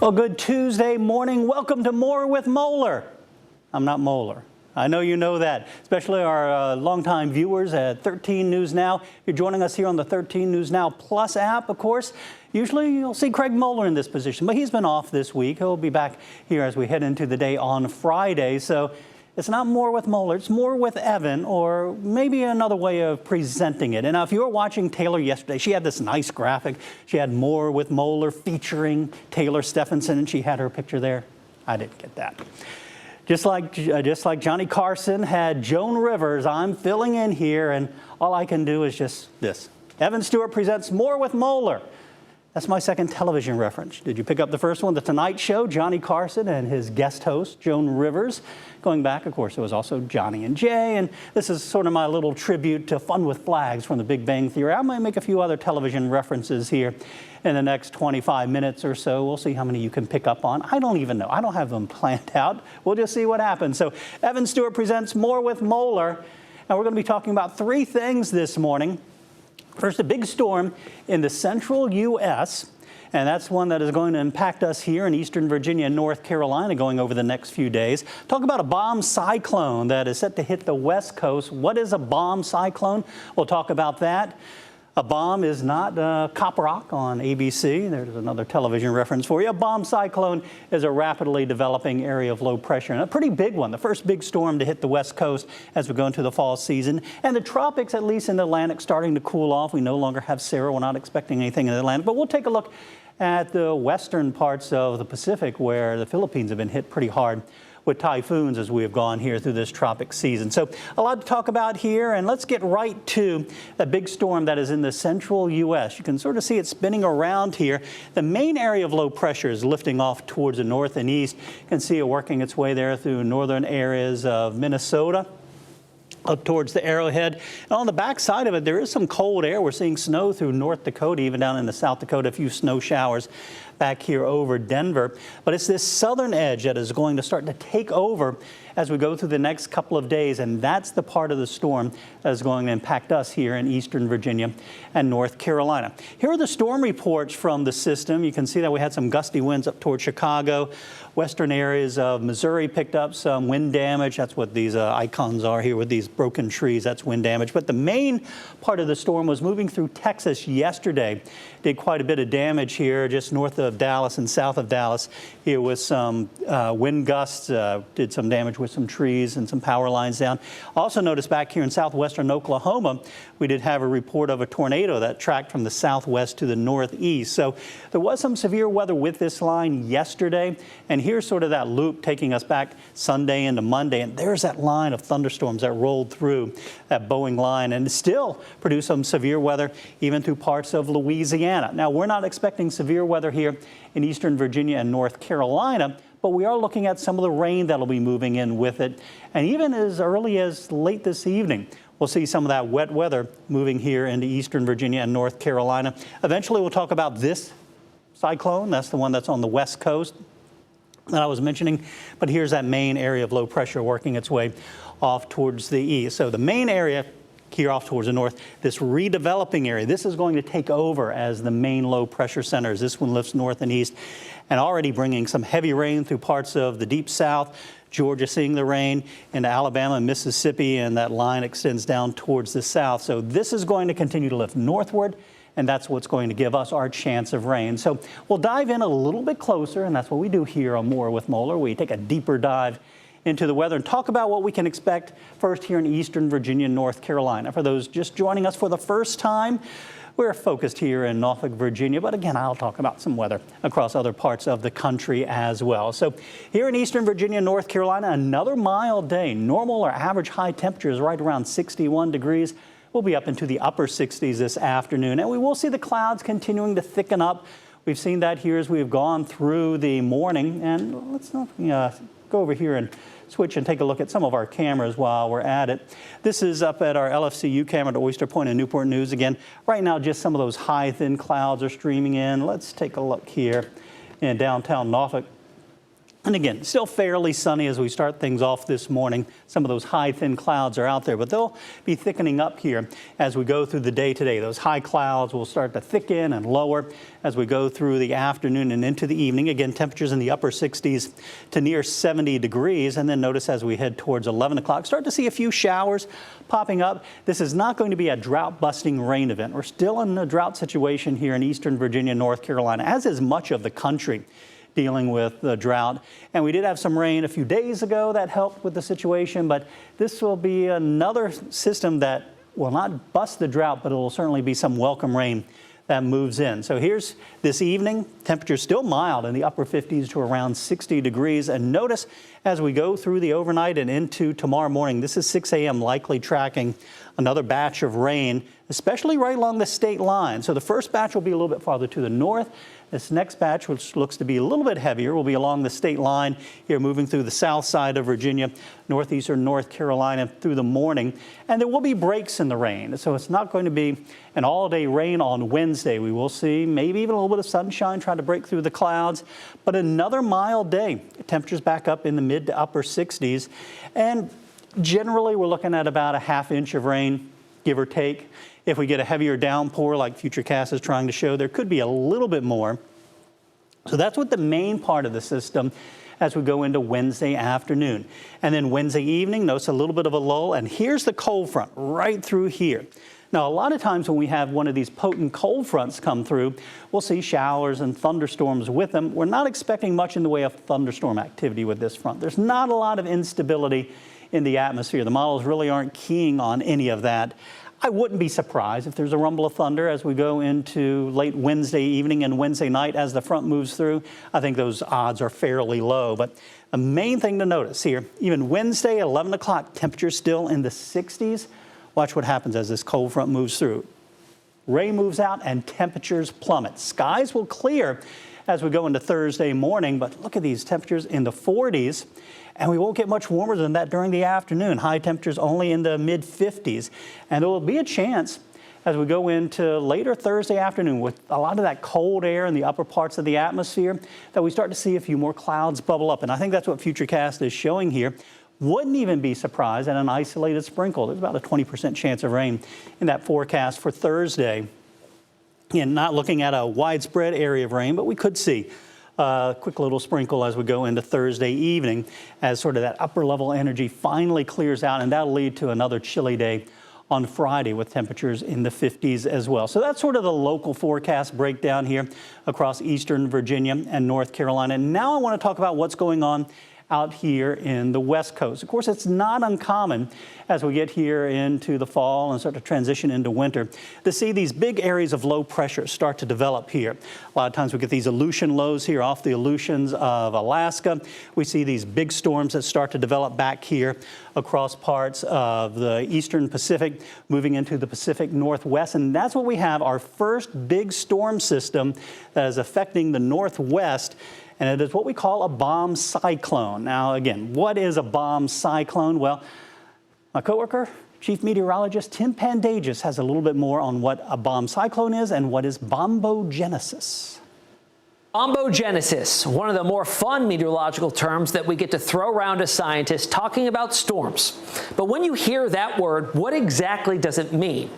Well, good Tuesday morning. Welcome to More with Moeller. I'm not Moeller. I know you know that, especially our longtime viewers at 13 News Now. If you're joining us here on the 13 News Now Plus app, of course, usually you'll see Craig Moeller in this position, but he's been off this week. He'll be back here as we head into the day on Friday. So it's not More with Moeller, it's More with Evan, or maybe another way of presenting it. And now, if you were watching Taylor yesterday, she had this nice graphic. She had More with Moeller featuring Taylor Stephenson, and she had her picture there. I didn't get that. Just like Johnny Carson had Joan Rivers, I'm filling in here, and all I can do is just this. Evan Stewart presents More with Moeller. That's my second television reference. Did you pick up the first one? The Tonight Show, Johnny Carson and his guest host, Joan Rivers. Going back, of course, it was also Johnny and Jay, and this is sort of my little tribute to Fun with Flags from The Big Bang Theory. I might make a few other television references here in the next 25 minutes or so. We'll see how many you can pick up on. I don't even know. I don't have them planned out. We'll just see what happens. So Evan Stewart presents More with Moeller, and we're going to be talking about three things this morning. First, a big storm in the central U.S., and that's one that is going to impact us here in eastern Virginia and North Carolina going over the next few days. Talk about a bomb cyclone that is set to hit the West Coast. What is a bomb cyclone? We'll talk about that. A bomb is not Cop Rock on ABC. There's another television reference for you. A bomb cyclone is a rapidly developing area of low pressure, and a pretty big one. The first big storm to hit the West Coast as we go into the fall season. And the tropics, at least in the Atlantic, starting to cool off. We no longer have Sarah. We're not expecting anything in the Atlantic. But we'll take a look at the western parts of the Pacific, where the Philippines have been hit pretty hard with typhoons as we have gone here through this tropic season. So a lot to talk about here, and let's get right to that big storm that is in the central U.S. You can sort of see it spinning around here. The main area of low pressure is lifting off towards the north and east. You can see it working its way there through northern areas of Minnesota, up towards the Arrowhead. And on the back side of it, there is some cold air. We're seeing snow through North Dakota, even down into South Dakota, a few snow showers back here over Denver. But it's this southern edge that is going to start to take over as we go through the next couple of days, and that's the part of the storm that is going to impact us here in eastern Virginia and North Carolina. Here are the storm reports from the system. You can see that we had some gusty winds up towards Chicago. Western areas of Missouri picked up some wind damage. That's what these icons are here with these broken trees. That's wind damage. But the main part of the storm was moving through Texas yesterday. Did quite a bit of damage here just north of Dallas and south of Dallas here with some wind gusts. Did some damage with some trees and some power lines down. Also noticed back here in southwestern Oklahoma, we did have a report of a tornado that tracked from the southwest to the northeast. So there was some severe weather with this line yesterday. And here's sort of that loop taking us back Sunday into Monday. And there's that line of thunderstorms that rolled through that Boeing line and still produced some severe weather even through parts of Louisiana. Now, we're not expecting severe weather here in eastern Virginia and North Carolina, but we are looking at some of the rain that'll be moving in with it. And even as early as late this evening, we'll see some of that wet weather moving here into eastern Virginia and North Carolina. Eventually, we'll talk about this cyclone. That's the one that's on the west coast that I was mentioning. But here's that main area of low pressure working its way off towards the east. So the main area here off towards the north, this redeveloping area, this is going to take over as the main low pressure center as this one lifts north and east, and already bringing some heavy rain through parts of the deep south. Georgia seeing the rain into Alabama and Mississippi, and that line extends down towards the south. So this is going to continue to lift northward, and that's what's going to give us our chance of rain. So we'll dive in a little bit closer, and that's what we do here on More with Moeller. We take a deeper dive into the weather and talk about what we can expect first here in eastern Virginia and North Carolina. For those just joining us for the first time, we're focused here in Norfolk, Virginia, but again, I'll talk about some weather across other parts of the country as well. So here in eastern Virginia, North Carolina, another mild day. Normal or average high temperatures right around 61 degrees. We'll be up into the upper 60s this afternoon, and we will see the clouds continuing to thicken up. We've seen that here as we've gone through the morning, and let's go over here and switch and take a look at some of our cameras while we're at it. This is up at our LFCU camera at Oyster Point and Newport News. Again, right now just some of those high thin clouds are streaming in. Let's take a look here in downtown Norfolk. And again, still fairly sunny as we start things off this morning. Some of those high, thin clouds are out there, but they'll be thickening up here as we go through the day today. Those high clouds will start to thicken and lower as we go through the afternoon and into the evening. Again, temperatures in the upper 60s to near 70 degrees. And then notice as we head towards 11 o'clock, start to see a few showers popping up. This is not going to be a drought-busting rain event. We're still in a drought situation here in eastern Virginia, North Carolina, as is much of the country dealing with the drought. And we did have some rain a few days ago that helped with the situation, but this will be another system that will not bust the drought, but it will certainly be some welcome rain that moves in. So here's this evening, temperatures still mild in the upper 50s to around 60 degrees. And notice as we go through the overnight and into tomorrow morning, this is 6 a.m. likely tracking another batch of rain, especially right along the state line. So the first batch will be a little bit farther to the north. This next batch, which looks to be a little bit heavier, will be along the state line here, moving through the south side of Virginia, northeastern North Carolina through the morning. And there will be breaks in the rain. So it's not going to be an all-day rain on Wednesday. We will see maybe even a little bit of sunshine trying to break through the clouds, but another mild day. Temperatures back up in the mid to upper 60s. And generally, we're looking at about a ½ inch of rain, give or take. If we get a heavier downpour like Futurecast is trying to show, there could be a little bit more. So that's what the main part of the system as we go into Wednesday afternoon. And then Wednesday evening, notice a little bit of a lull. And here's the cold front right through here. Now, a lot of times when we have one of these potent cold fronts come through, we'll see showers and thunderstorms with them. We're not expecting much in the way of thunderstorm activity with this front. There's not a lot of instability in the atmosphere. The models really aren't keying on any of that. I wouldn't be surprised if there's a rumble of thunder as we go into late Wednesday evening and Wednesday night as the front moves through. I think those odds are fairly low. But the main thing to notice here, even Wednesday at 11 o'clock, temperatures still in the 60s. Watch what happens as this cold front moves through. Rain moves out and temperatures plummet. Skies will clear as we go into Thursday morning, but look at these temperatures in the 40s. And we won't get much warmer than that during the afternoon. High temperatures only in the mid-50s. And there will be a chance as we go into later Thursday afternoon with a lot of that cold air in the upper parts of the atmosphere that we start to see a few more clouds bubble up. And I think that's what Futurecast is showing here. Wouldn't even be surprised at an isolated sprinkle. There's about a 20% chance of rain in that forecast for Thursday. Again, not looking at a widespread area of rain, but we could see a quick little sprinkle as we go into Thursday evening as sort of that upper level energy finally clears out, and that'll lead to another chilly day on Friday with temperatures in the 50s as well. So that's sort of the local forecast breakdown here across eastern Virginia and North Carolina. And now I want to talk about what's going on out here in the West Coast. Of course, it's not uncommon as we get here into the fall and start to transition into winter to see these big areas of low pressure start to develop here. A lot of times we get these Aleutian lows here off the Aleutians of Alaska. We see these big storms that start to develop back here across parts of the eastern Pacific, moving into the Pacific Northwest. And that's what we have, our first big storm system that is affecting the Northwest. And it is what we call a bomb cyclone. Now, again, what is a bomb cyclone? Well, my coworker, Chief Meteorologist Tim Pandages, has a little bit more on what a bomb cyclone is and what is bombogenesis. Bombogenesis, one of the more fun meteorological terms that we get to throw around as scientists talking about storms. But when you hear that word, what exactly does it mean?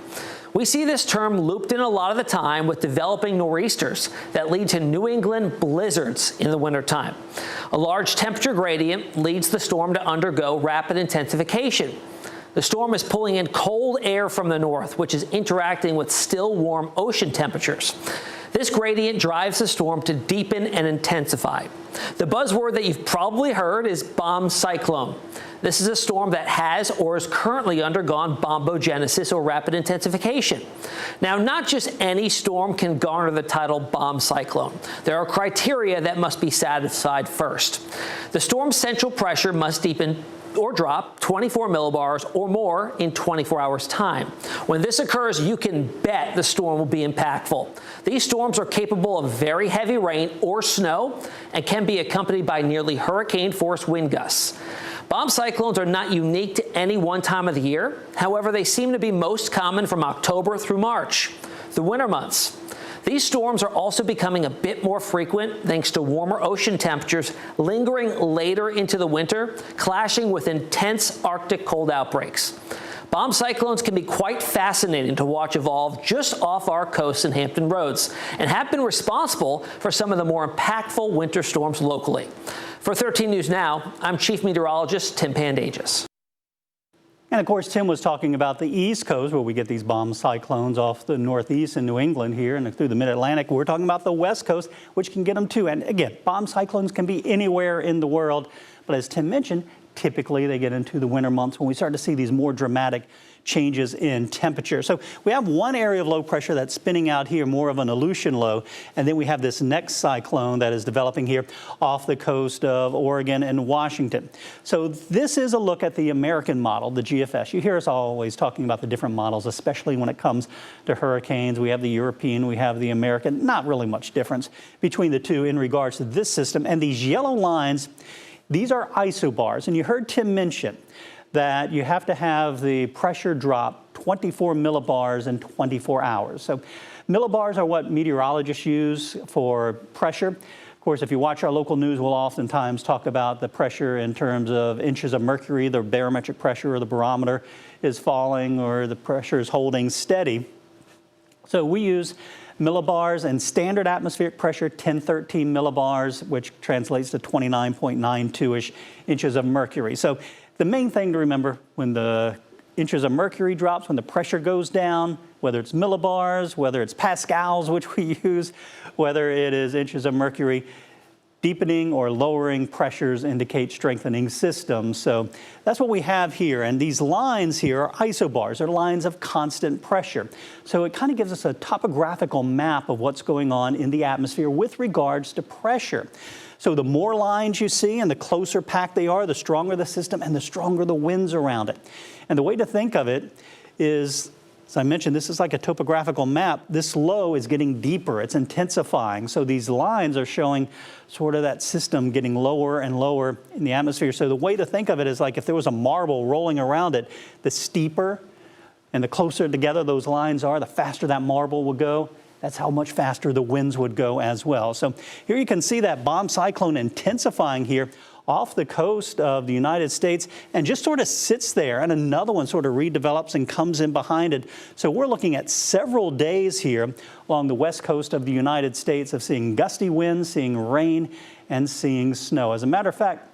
We see this term looped in a lot of the time with developing nor'easters that lead to New England blizzards in the wintertime. A large temperature gradient leads the storm to undergo rapid intensification. The storm is pulling in cold air from the north, which is interacting with still warm ocean temperatures. This gradient drives the storm to deepen and intensify. The buzzword that you've probably heard is bomb cyclone. This is a storm that has or is currently undergone bombogenesis or rapid intensification. Now, not just any storm can garner the title bomb cyclone. There are criteria that must be satisfied first. The storm's central pressure must deepen or drop 24 millibars or more in 24 hours time. When this occurs, you can bet the storm will be impactful. These storms are capable of very heavy rain or snow and can be accompanied by nearly hurricane-force wind gusts. Bomb cyclones are not unique to any one time of the year. However, they seem to be most common from October through March, the winter months. These storms are also becoming a bit more frequent thanks to warmer ocean temperatures lingering later into the winter, clashing with intense Arctic cold outbreaks. Bomb cyclones can be quite fascinating to watch evolve just off our coasts and Hampton Roads, and have been responsible for some of the more impactful winter storms locally. For 13 News Now, I'm Chief Meteorologist Tim Pandages. And of course, Tim was talking about the East Coast, where we get these bomb cyclones off the Northeast and New England here and through the Mid-Atlantic. We're talking about the West Coast, which can get them too. And again, bomb cyclones can be anywhere in the world. But as Tim mentioned, typically they get into the winter months when we start to see these more dramatic changes in temperature. So we have one area of low pressure that's spinning out here, more of an Aleutian low, and then we have this next cyclone that is developing here off the coast of Oregon and Washington. So this is a look at the American model, the GFS. You hear us always talking about the different models, especially when it comes to hurricanes. We have the European, we have the American. Not really much difference between the two in regards to this system. And these yellow lines, these are isobars, and you heard Tim mention that you have to have the pressure drop 24 millibars in 24 hours. So millibars are what meteorologists use for pressure. Of course, if you watch our local news, we'll oftentimes talk about the pressure in terms of inches of mercury, the barometric pressure or the barometer is falling or the pressure is holding steady. So we use millibars, and standard atmospheric pressure, 1013 millibars, which translates to 29.92-ish inches of mercury. So the main thing to remember when the inches of mercury drops, when the pressure goes down, whether it's millibars, whether it's pascals, which we use, whether it is inches of mercury, deepening or lowering pressures indicate strengthening systems. So that's what we have here. And these lines here are isobars. They're lines of constant pressure. So it kind of gives us a topographical map of what's going on in the atmosphere with regards to pressure. So the more lines you see and the closer packed they are, the stronger the system and the stronger the winds around it. And the way to think of it is, as I mentioned, this is like a topographical map. This low is getting deeper, it's intensifying. So these lines are showing sort of that system getting lower and lower in the atmosphere. So the way to think of it is like if there was a marble rolling around it, the steeper and the closer together those lines are, the faster that marble will go. That's how much faster the winds would go as well. So here you can see that bomb cyclone intensifying here off the coast of the United States and just sort of sits there, and another one sort of redevelops and comes in behind it. So we're looking at several days here along the west coast of the United States of seeing gusty winds, seeing rain, and seeing snow. As a matter of fact,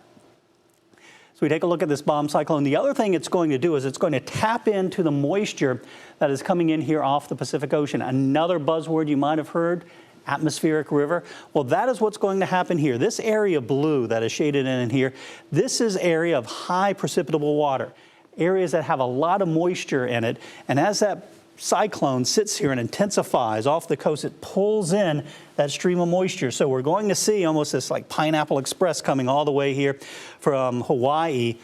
so we take a look at this bomb cyclone. The other thing it's going to do is it's going to tap into the moisture that is coming in here off the Pacific Ocean. Another buzzword you might have heard, atmospheric river. Well, that is what's going to happen here. This area blue that is shaded in here, this is area of high precipitable water, areas that have a lot of moisture in it. And as that cyclone sits here and intensifies off the coast, it pulls in that stream of moisture. So we're going to see almost this like Pineapple Express coming all the way here from Hawaii,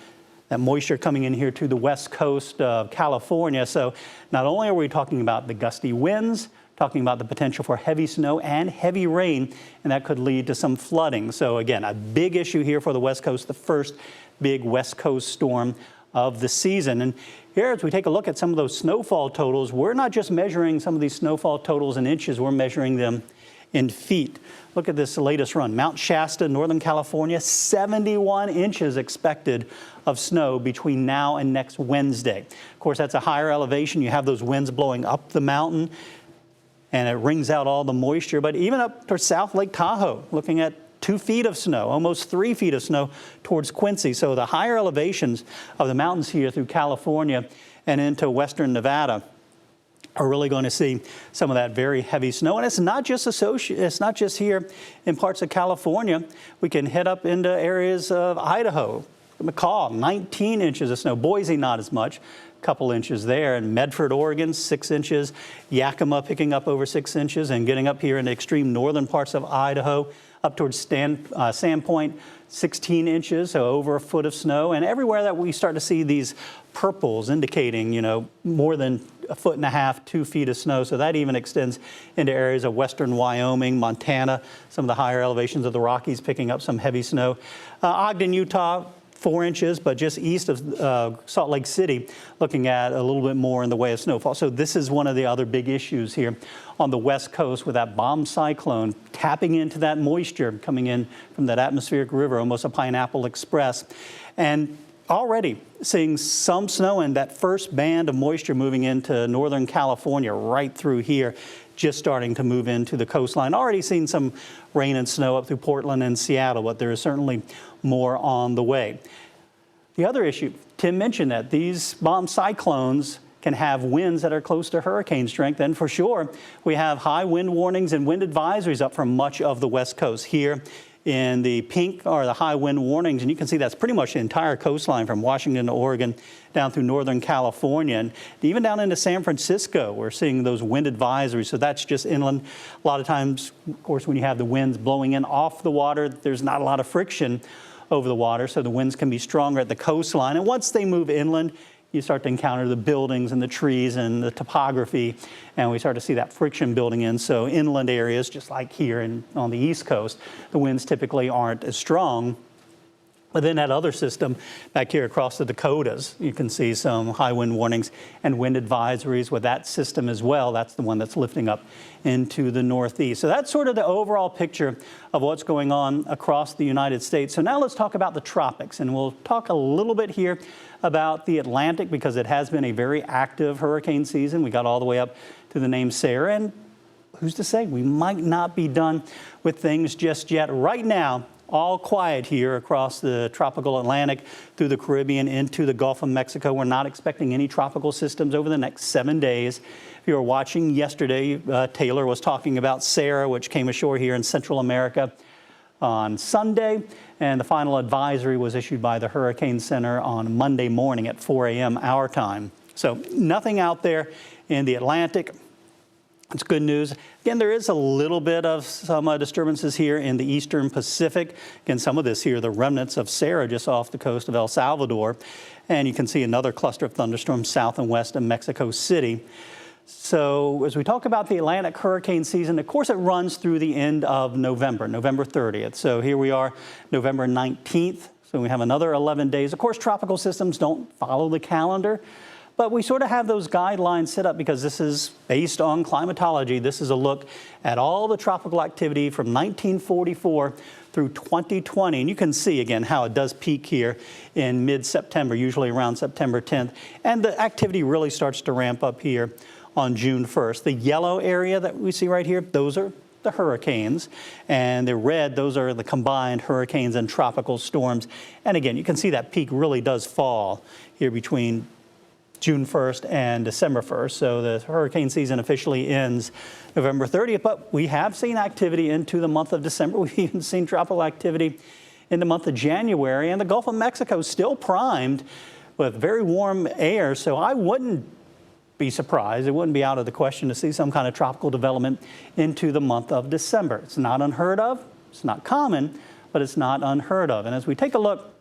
that moisture coming in here to the west coast of California. So not only are we talking about the gusty winds, talking about the potential for heavy snow and heavy rain, and that could lead to some flooding. So again, a big issue here for the West Coast, the first big West Coast storm of the season. And here, as we take a look at some of those snowfall totals, we're not just measuring some of these snowfall totals in inches, we're measuring them in feet. Look at this latest run. Mount Shasta, Northern California, 71 inches expected of snow between now and next Wednesday. Of course, that's a higher elevation. You have those winds blowing up the mountain, and it wrings out all the moisture. But even up to South Lake Tahoe, looking at 2 feet of snow, almost 3 feet of snow towards Quincy. So the higher elevations of the mountains here through California and into western Nevada are really going to see some of that very heavy snow. And it's not just here in parts of California. We can head up into areas of Idaho, McCall, 19 inches of snow. Boise, not as much, a couple inches there. And Medford, Oregon, 6 inches. Yakima picking up over 6 inches and getting up here in the extreme northern parts of Idaho, up towards Sandpoint, 16 inches, so over a foot of snow. And everywhere that we start to see these purples indicating, more than a foot and a half, 2 feet of snow. So that even extends into areas of western Wyoming, Montana, some of the higher elevations of the Rockies picking up some heavy snow. Ogden, Utah, 4 inches, but just east of Salt Lake City, looking at a little bit more in the way of snowfall. So this is one of the other big issues here on the West Coast with that bomb cyclone tapping into that moisture coming in from that atmospheric river, almost a Pineapple Express. And already seeing some snow and that first band of moisture moving into Northern California right through here, just starting to move into the coastline. Already seen some rain and snow up through Portland and Seattle, but there is certainly more on the way. The other issue, Tim mentioned that these bomb cyclones can have winds that are close to hurricane strength, and for sure we have high wind warnings and wind advisories up for much of the West Coast. Here in the pink are the high wind warnings, and you can see that's pretty much the entire coastline from Washington to Oregon down through Northern California, and even down into San Francisco we're seeing those wind advisories. So that's just inland. A lot of times, of course, when you have the winds blowing in off the water, there's not a lot of friction over the water, so the winds can be stronger at the coastline. And once they move inland, you start to encounter the buildings and the trees and the topography, and we start to see that friction building in. So inland areas, just like here on the East Coast, the winds typically aren't as strong. But then that other system back here across the Dakotas, you can see some high wind warnings and wind advisories with that system as well. That's the one that's lifting up into the Northeast. So that's sort of the overall picture of what's going on across the United States. So now let's talk about the tropics, and we'll talk a little bit here about the Atlantic because it has been a very active hurricane season. We got all the way up to the name Sarah, and who's to say we might not be done with things just yet. Right now, all quiet here across the tropical Atlantic, through the Caribbean, into the Gulf of Mexico. We're not expecting any tropical systems over the next 7 days. If you were watching yesterday, Taylor was talking about Sarah, which came ashore here in Central America on Sunday, and the final advisory was issued by the Hurricane Center on Monday morning at 4 a.m. our time. So nothing out there in the Atlantic. It's good news. Again, there is a little bit of some disturbances here in the eastern Pacific. Again, some of this here, the remnants of Sarah just off the coast of El Salvador. And you can see another cluster of thunderstorms south and west of Mexico City. So as we talk about the Atlantic hurricane season, of course, it runs through the end of November, November 30th. So here we are, November 19th. So we have another 11 days. Of course, tropical systems don't follow the calendar, but we sort of have those guidelines set up because this is based on climatology. This is a look at all the tropical activity from 1944 through 2020. And you can see, again, how it does peak here in mid-September, usually around September 10th. And the activity really starts to ramp up here on June 1st. The yellow area that we see right here, those are the hurricanes, and the red, those are the combined hurricanes and tropical storms. And again, you can see that peak really does fall here between June 1st and December 1st. So the hurricane season officially ends November 30th, but we have seen activity into the month of December. We've even seen tropical activity in the month of January, and the Gulf of Mexico is still primed with very warm air. So I wouldn't be surprised, it wouldn't be out of the question to see some kind of tropical development into the month of December. It's not unheard of, it's not common, but it's not unheard of. And as we take a look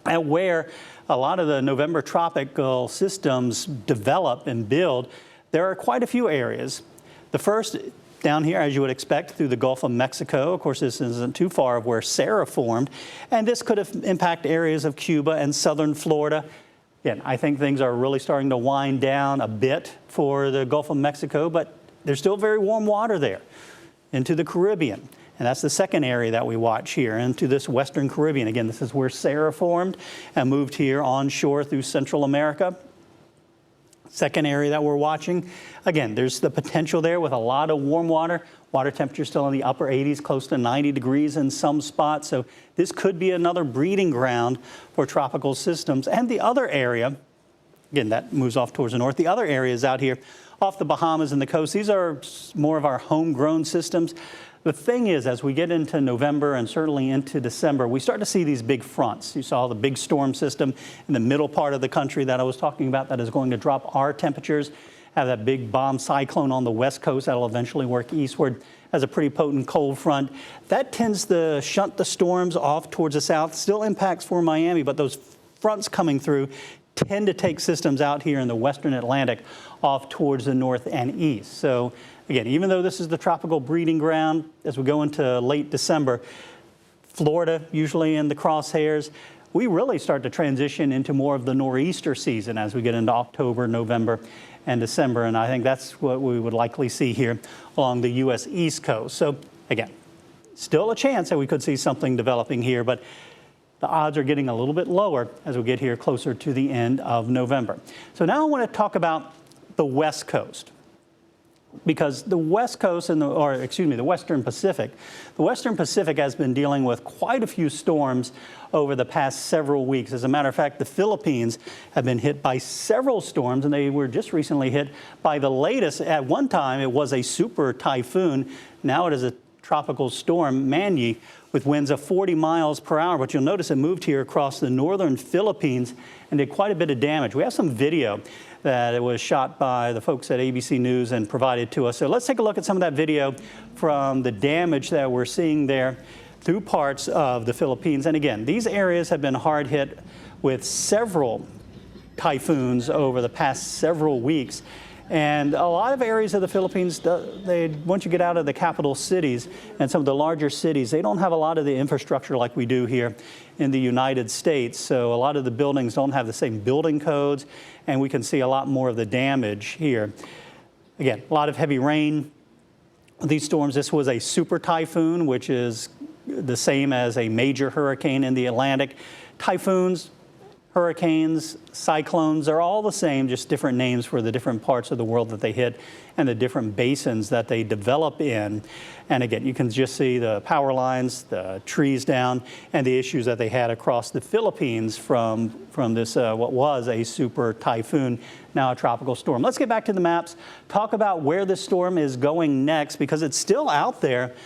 at where a lot of the November tropical systems develop and build, there are quite a few areas. The first down here, as you would expect, through the Gulf of Mexico. Of course, this isn't too far of where Sarah formed, and this could impact areas of Cuba and southern Florida. Again, I think things are really starting to wind down a bit for the Gulf of Mexico, but there's still very warm water there into the Caribbean. And that's the second area that we watch here, into this Western Caribbean. Again, this is where Sarah formed and moved here onshore through Central America. Second area that we're watching, again, there's the potential there with a lot of warm water. Water temperature still in the upper 80s, close to 90 degrees in some spots. So this could be another breeding ground for tropical systems. And the other area, again, that moves off towards the north. The other areas out here off the Bahamas and the coast, these are more of our homegrown systems. The thing is, as we get into November and certainly into December, we start to see these big fronts. You saw the big storm system in the middle part of the country that I was talking about that is going to drop our temperatures. Have that big bomb cyclone on the west coast that'll eventually work eastward as a pretty potent cold front. That tends to shunt the storms off towards the south. Still impacts for Miami, but those fronts coming through tend to take systems out here in the western Atlantic off towards the north and east. So again, even though this is the tropical breeding ground, as we go into late December, Florida usually in the crosshairs. we really start to transition into more of the nor'easter season as we get into October, November, and December. And I think that's what we would likely see here along the U.S. East Coast. So again, still a chance that we could see something developing here, but the odds are getting a little bit lower as we get here closer to the end of November. So now I want to talk about the West Coast, because the West Coast the Western Pacific. The Western Pacific has been dealing with quite a few storms over the past several weeks. As a matter of fact, the Philippines have been hit by several storms, and they were just recently hit by the latest. At one time, it was a super typhoon. Now it is a tropical storm, Manny, with winds of 40 miles per hour. But you'll notice it moved here across the northern Philippines and did quite a bit of damage. We have some video that it was shot by the folks at ABC News and provided to us. So let's take a look at some of that video from the damage that we're seeing there through parts of the Philippines. And again, these areas have been hard hit with several typhoons over the past several weeks. And a lot of areas of the Philippines, once you get out of the capital cities and some of the larger cities, they don't have a lot of the infrastructure like we do here in the United States. So a lot of the buildings don't have the same building codes, and we can see a lot more of the damage here. Again, a lot of heavy rain. These storms, this was a super typhoon, which is the same as a major hurricane in the Atlantic. Typhoons, hurricanes, cyclones are all the same, just different names for the different parts of the world that they hit and the different basins that they develop in. And again, you can just see the power lines, the trees down, and the issues that they had across the Philippines from this, what was a super typhoon, now a tropical storm. Let's get back to the maps, talk about where this storm is going next, because it's still out there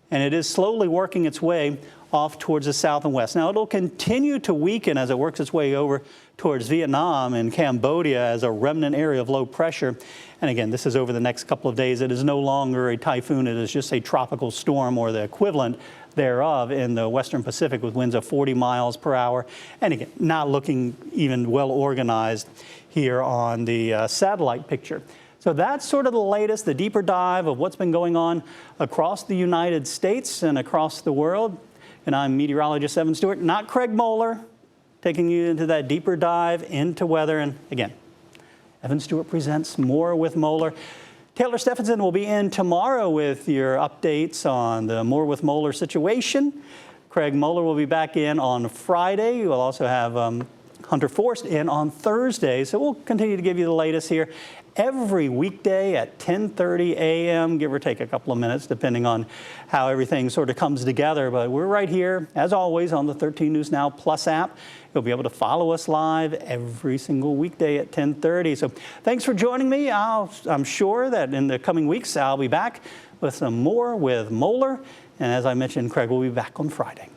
and it is slowly working its way off towards the south and west. Now, it'll continue to weaken as it works its way over towards Vietnam and Cambodia as a remnant area of low pressure. And again, this is over the next couple of days. It is no longer a typhoon. It is just a tropical storm, or the equivalent thereof, in the Western Pacific with winds of 40 miles per hour. And again, not looking even well organized here on the satellite picture. So that's sort of the latest, the deeper dive of what's been going on across the United States and across the world. And I'm meteorologist Evan Stewart, not Craig Moeller, taking you into that deeper dive into weather. And again, Evan Stewart presents More with Moeller. Taylor Stephenson will be in tomorrow with your updates on the More with Moeller situation. Craig Moeller will be back in on Friday. We'll also have Hunter Forrest in on Thursday. So we'll continue to give you the latest here every weekday at 10:30 a.m., give or take a couple of minutes, depending on how everything sort of comes together. But we're right here, as always, on the 13 News Now Plus app. You'll be able to follow us live every single weekday at 10:30. So thanks for joining me. I'm sure that in the coming weeks, I'll be back with some More with Moeller. And as I mentioned, Craig will be back on Friday.